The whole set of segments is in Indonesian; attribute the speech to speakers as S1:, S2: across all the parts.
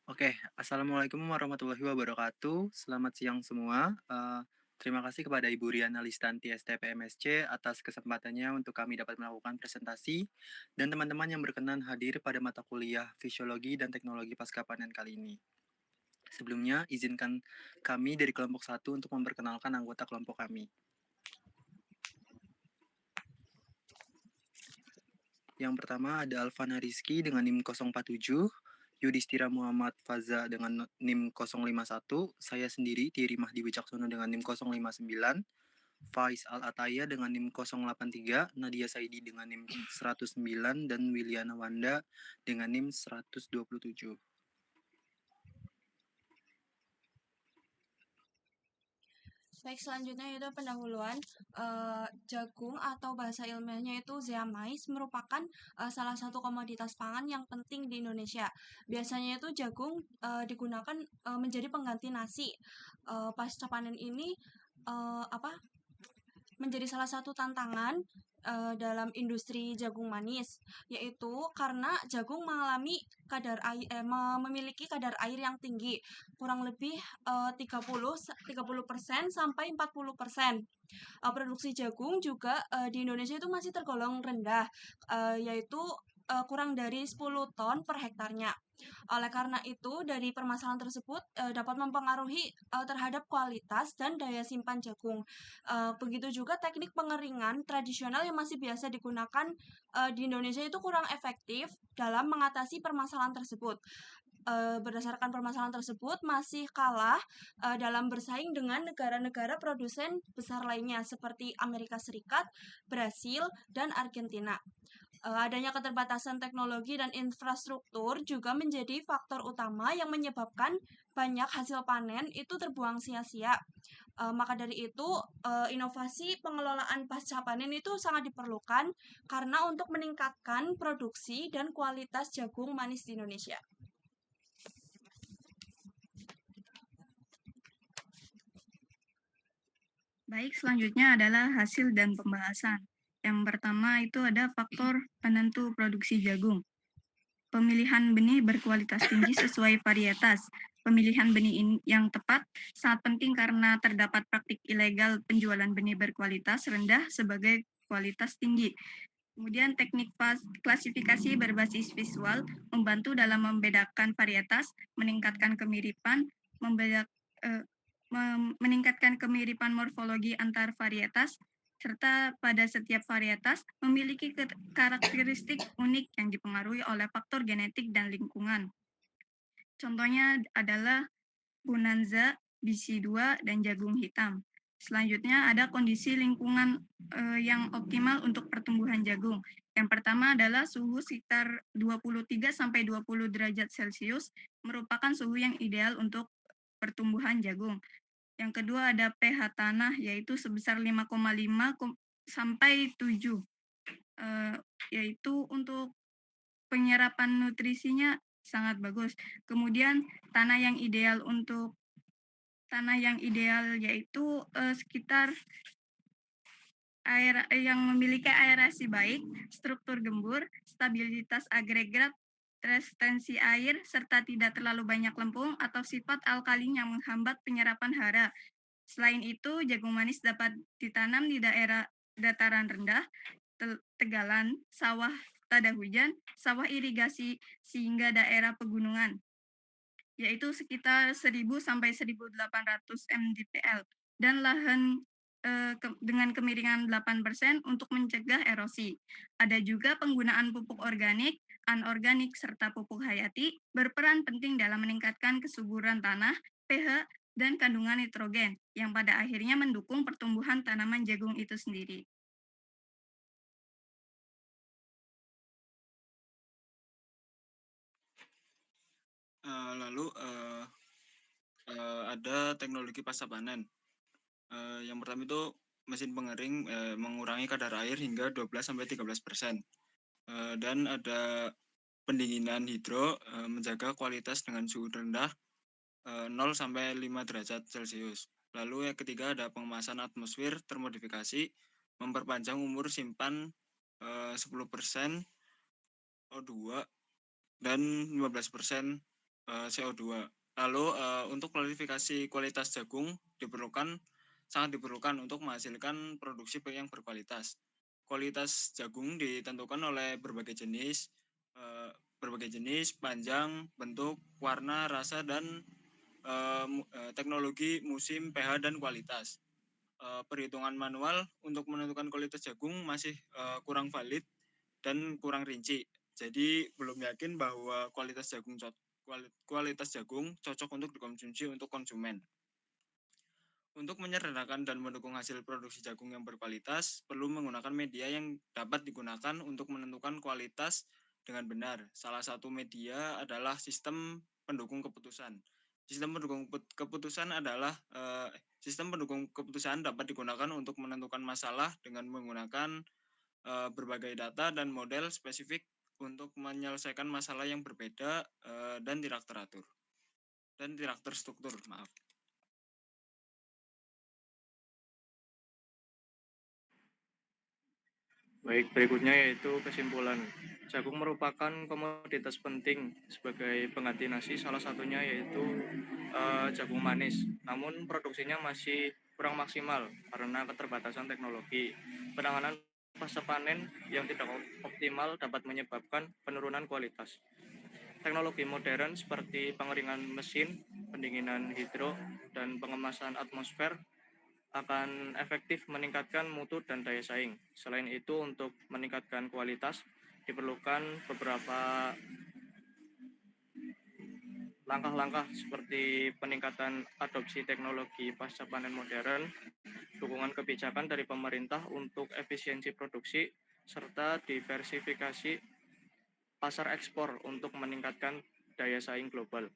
S1: Oke, Assalamualaikum warahmatullahi wabarakatuh. Selamat siang semua. Terima kasih kepada Ibu Riana Listanti STPMSC atas kesempatannya untuk kami dapat melakukan presentasi dan teman-teman yang berkenan hadir pada mata kuliah Fisiologi dan Teknologi Pasca Panen kali ini. Sebelumnya, izinkan kami dari kelompok 1 untuk memperkenalkan anggota kelompok kami. Yang pertama ada Alfana Rizky dengan NIM 047, Yudhistira Muhammad Faza dengan NIM 051, saya sendiri Thierry Mahdi Wicaksono dengan NIM 059, Faiz Al-Ataya dengan NIM 083, Nadia Saidi dengan NIM 109, dan Wiliana Wanda dengan NIM 127.
S2: Baik, selanjutnya itu pendahuluan. Jagung atau bahasa ilmiahnya itu zeamais merupakan salah satu komoditas pangan yang penting di Indonesia. Biasanya itu jagung digunakan menjadi pengganti nasi. Pasca panen ini apa menjadi salah satu tantangan dalam industri jagung manis, yaitu karena jagung mengalami memiliki kadar air yang tinggi, kurang lebih 30% sampai 40%. Produksi jagung juga di Indonesia itu masih tergolong rendah, yaitu kurang dari 10 ton per hektarnya. Oleh karena itu, dari permasalahan tersebut dapat mempengaruhi terhadap kualitas dan daya simpan jagung. Begitu juga teknik pengeringan tradisional yang masih biasa digunakan di Indonesia itu kurang efektif dalam mengatasi permasalahan tersebut. Berdasarkan permasalahan tersebut masih kalah dalam bersaing dengan negara-negara produsen besar lainnya seperti Amerika Serikat, Brasil, dan Argentina. Adanya keterbatasan teknologi dan infrastruktur juga menjadi faktor utama yang menyebabkan banyak hasil panen itu terbuang sia-sia. Maka dari itu, inovasi pengelolaan pasca panen itu sangat diperlukan karena untuk meningkatkan produksi dan kualitas jagung manis di Indonesia.
S3: Baik, selanjutnya adalah hasil dan pembahasan. Yang pertama itu ada faktor penentu produksi jagung. Pemilihan benih berkualitas tinggi sesuai varietas. Pemilihan benih yang tepat sangat penting karena terdapat praktik ilegal penjualan benih berkualitas rendah sebagai kualitas tinggi. Kemudian teknik klasifikasi berbasis visual membantu dalam membedakan varietas, meningkatkan kemiripan, meningkatkan kemiripan morfologi antar varietas, serta pada setiap varietas memiliki karakteristik unik yang dipengaruhi oleh faktor genetik dan lingkungan. Contohnya adalah Bonanza, BC2, dan jagung hitam. Selanjutnya ada kondisi lingkungan yang optimal untuk pertumbuhan jagung. Yang pertama adalah suhu sekitar 23-20 derajat Celcius merupakan suhu yang ideal untuk pertumbuhan jagung. Yang kedua ada pH tanah yaitu sebesar 5,5 sampai 7. Yaitu untuk penyerapan nutrisinya sangat bagus. Kemudian tanah yang ideal yaitu sekitar air yang memiliki aerasi baik, struktur gembur, stabilitas agregat, retensi air, serta tidak terlalu banyak lempung atau sifat alkalin yang menghambat penyerapan hara. Selain itu, jagung manis dapat ditanam di daerah dataran rendah, tegalan, sawah tada hujan, sawah irigasi, sehingga daerah pegunungan, yaitu sekitar 1000 sampai 1800 mdpl, dan lahan dengan kemiringan 8% untuk mencegah erosi. Ada juga penggunaan pupuk organik, anorganik, serta pupuk hayati berperan penting dalam meningkatkan kesuburan tanah, pH, dan kandungan nitrogen, yang pada akhirnya mendukung pertumbuhan tanaman jagung itu sendiri.
S4: Lalu ada teknologi pasca panen. Yang pertama itu mesin pengering mengurangi kadar air hingga 12-13%. Dan ada pendinginan hidro menjaga kualitas dengan suhu rendah 0-5 derajat Celcius. Lalu yang ketiga ada pengemasan atmosfer termodifikasi memperpanjang umur simpan 10% O2 dan 15% CO2. Lalu untuk klasifikasi kualitas jagung sangat diperlukan untuk menghasilkan produksi yang berkualitas. Kualitas jagung ditentukan oleh berbagai jenis, panjang, bentuk, warna, rasa, dan teknologi, musim, pH, dan kualitas. Perhitungan manual untuk menentukan kualitas jagung masih kurang valid dan kurang rinci. Jadi belum yakin bahwa kualitas jagung cocok untuk dikonsumsi untuk konsumen. Untuk menyederhanakan dan mendukung hasil produksi jagung yang berkualitas, perlu menggunakan media yang dapat digunakan untuk menentukan kualitas dengan benar. Salah satu media adalah sistem pendukung keputusan. Sistem pendukung keputusan dapat digunakan untuk menentukan masalah dengan menggunakan berbagai data dan model spesifik untuk menyelesaikan masalah yang berbeda dan tidak terstruktur. Maaf.
S5: Baik, berikutnya yaitu kesimpulan. Jagung merupakan komoditas penting sebagai pengganti nasi, salah satunya yaitu jagung manis. Namun produksinya masih kurang maksimal karena keterbatasan teknologi. Penanganan pasca panen yang tidak optimal dapat menyebabkan penurunan kualitas. Teknologi modern seperti pengeringan mesin, pendinginan hidro, dan pengemasan atmosfer akan efektif meningkatkan mutu dan daya saing. Selain itu, untuk meningkatkan kualitas, diperlukan beberapa langkah-langkah seperti peningkatan adopsi teknologi pasca panen modern, dukungan kebijakan dari pemerintah untuk efisiensi produksi, serta diversifikasi pasar ekspor untuk meningkatkan daya saing global.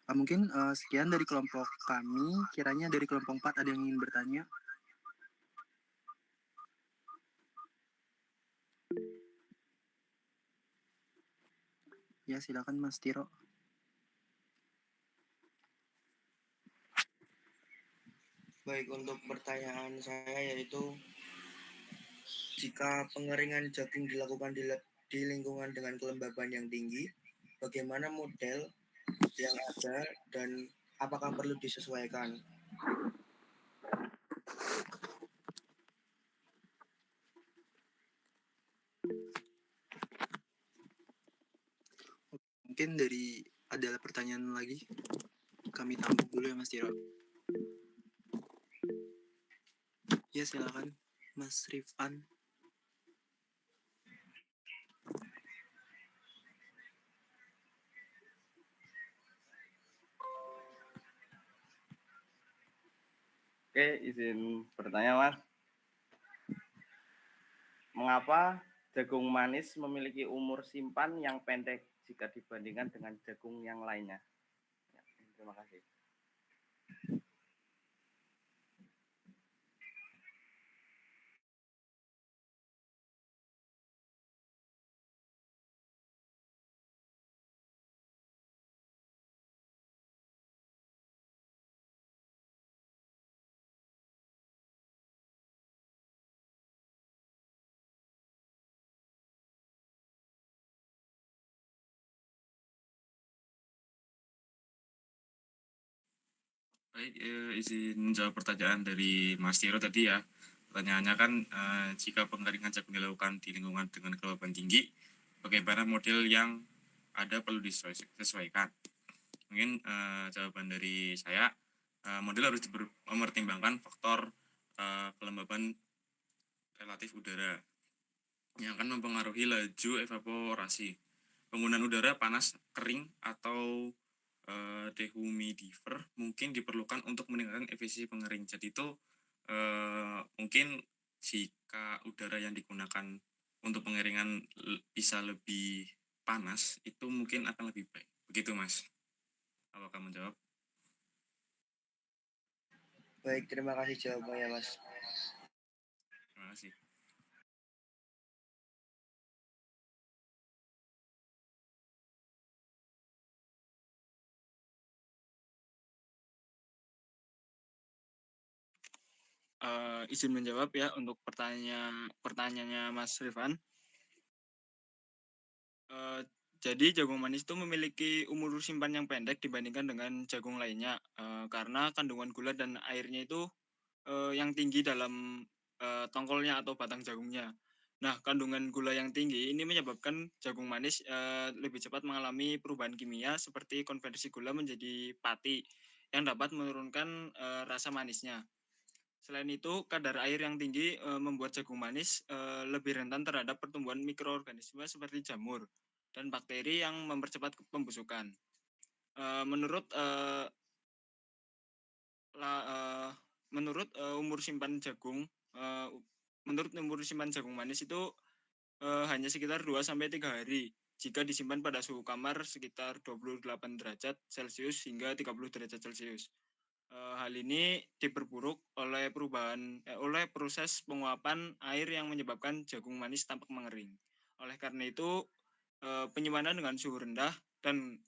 S1: Mungkin sekian dari kelompok kami. Kiranya dari kelompok 4 ada yang ingin bertanya. Ya, silakan Mas Tiro.
S6: Baik, untuk pertanyaan saya yaitu, jika pengeringan jagung dilakukan di lingkungan dengan kelembaban yang tinggi, bagaimana model yang ada dan apakah perlu disesuaikan?
S1: Mungkin ada pertanyaan lagi. Kami tampung dulu ya Mas Tiro. Ya, silakan Mas Rifan.
S7: Oke, izin bertanya, Mas. Mengapa jagung manis memiliki umur simpan yang pendek jika dibandingkan dengan jagung yang lainnya? Ya, terima kasih.
S8: Baik, izin jawab pertanyaan dari Mas Tiro tadi ya. Pertanyaannya kan, jika pengeringan jagung dilakukan di lingkungan dengan kelembaban tinggi, bagaimana model yang ada perlu disesuaikan? Mungkin jawaban dari saya, model harus mempertimbangkan faktor kelembaban relatif udara. yang akan mempengaruhi laju evaporasi. Penggunaan udara panas, kering, atau dehumidifier mungkin diperlukan untuk meningkatkan efisiensi pengering. Jadi itu mungkin jika udara yang digunakan untuk pengeringan bisa lebih panas, itu mungkin akan lebih baik. Begitu, Mas. Apakah menjawab?
S6: Baik, terima kasih jawabannya, Mas.
S8: Terima kasih.
S4: Izin menjawab ya untuk pertanyaannya Mas Rifan. Jadi jagung manis itu memiliki umur simpan yang pendek dibandingkan dengan jagung lainnya karena kandungan gula dan airnya itu yang tinggi dalam tongkolnya atau batang jagungnya. Nah, kandungan gula yang tinggi ini menyebabkan jagung manis lebih cepat mengalami perubahan kimia seperti konversi gula menjadi pati yang dapat menurunkan rasa manisnya. Selain itu, kadar air yang tinggi membuat jagung manis lebih rentan terhadap pertumbuhan mikroorganisme seperti jamur dan bakteri yang mempercepat pembusukan. Menurut umur simpan jagung, menurut umur simpan jagung manis itu hanya sekitar 2-3 hari jika disimpan pada suhu kamar sekitar 28 derajat Celcius hingga 30 derajat Celcius. Hal ini diperburuk oleh oleh proses penguapan air yang menyebabkan jagung manis tampak mengering. Oleh karena itu, penyimpanan dengan suhu rendah dan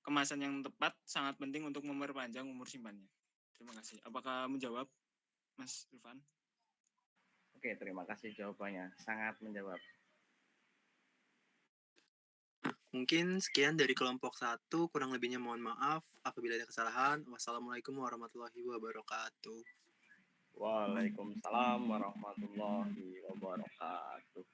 S4: kemasan yang tepat sangat penting untuk memperpanjang umur simpannya. Terima kasih. Apakah menjawab, Mas Rifan?
S7: Oke, terima kasih jawabannya. Sangat menjawab.
S1: Mungkin sekian dari kelompok 1, kurang lebihnya mohon maaf apabila ada kesalahan. Wassalamualaikum warahmatullahi wabarakatuh.
S7: Waalaikumsalam warahmatullahi wabarakatuh.